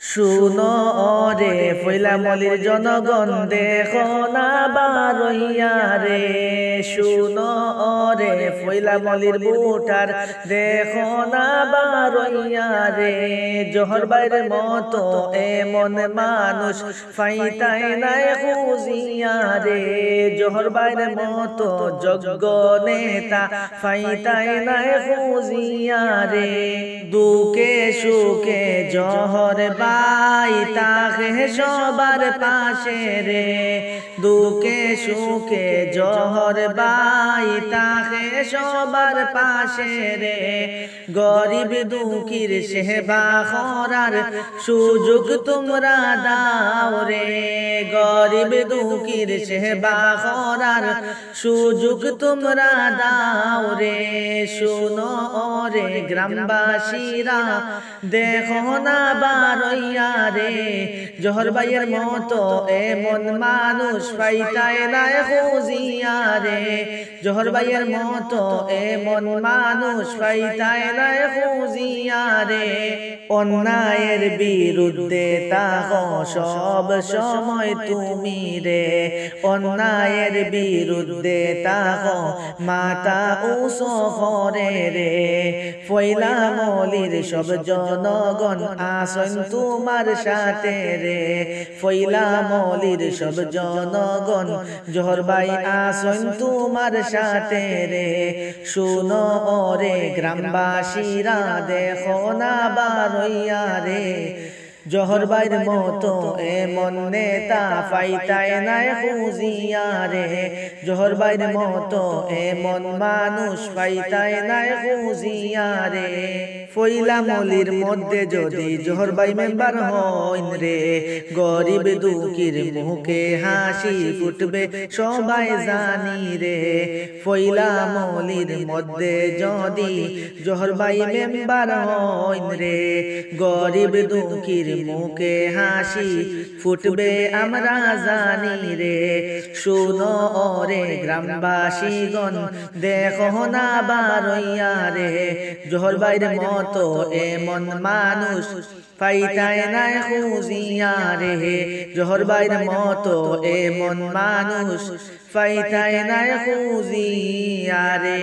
শুনো রে ফৈলামলির জনগণ, দেখো না বারইয়া রে। শুনো রে ফৈলামলির বুটার, দেখো না বারইয়া রে। জহর বাইরের মতো এমন মানুষ ফাইতাই নাই খুঁজিয়া রে। জহর বাইরের মতো যোগ্য নেতা ফাইতাই নাই খুঁজিয়া রে। দুঃখে সুখে জহর বাই তাকে সবার পাশে রে। দুঃখে সুখে জহর বাই তাকে সবার পাশে রে। গরিব দুঃখীর সেবা করার সুযোগ তোমরা দাও রে। গরিব দুঃখীর সেবা করার সুযোগ তোমরা দাও রে। শুনো রে গ্রামবাসীরা, দেখো না বারইয়া রে। জহর ভাইয়ের মতো এমন মানুষ পাইতাই নাই খুঁজিয়া রে। জহর ভাইয়ের মতো এমন মানুষ পাইতাই নাই খুঁজিয়া রে। অন্যায়ের বিরুদ্ধে তাকো সব সময় তুমি রে। অন্যায়ের বিরুদ্ধে তাকো মাথা উঁচু করে রে। ফৈলামলির সব জনগণ আসন তোমার সাথে রে। ফৈলামলির সব জনগণ জহর ভাই আসন তোমার সাথে রে। শুনো রে গ্রামবাসীরা, দেখো না বারইয়া রে। জহর ভাইয়ের মতো এমন নেতা পাইতাই নাই খুঁজিয়া রে। জহর ভাইয়ের মতো এমন মানুষ পাইতাই নাই খুঁজিয়া রে। ফৈলামলির মধ্যে যদি জহর ভাই মেম্বার হইন রে, গরিব দুঃখীর মুখে হাসি ফুটবে সবাই জানি রে। ফৈলামলির মধ্যে যদি জহর ভাই মেম্বার হইন রে, গরিব দুঃখীর মুখে হাসি ফুটবে আমরা জানি রে। শুনো রে গ্রামবাসীগণ, দেখো না বারইয়া রে। জহর ভাইয়ের মতো এমন মানুষ পাইতাই নাই খুঁজিয়া রে। জহর ভাইয়ের মতো এমন মানুষ পাইতাই নাই খুঁজিয়া রে।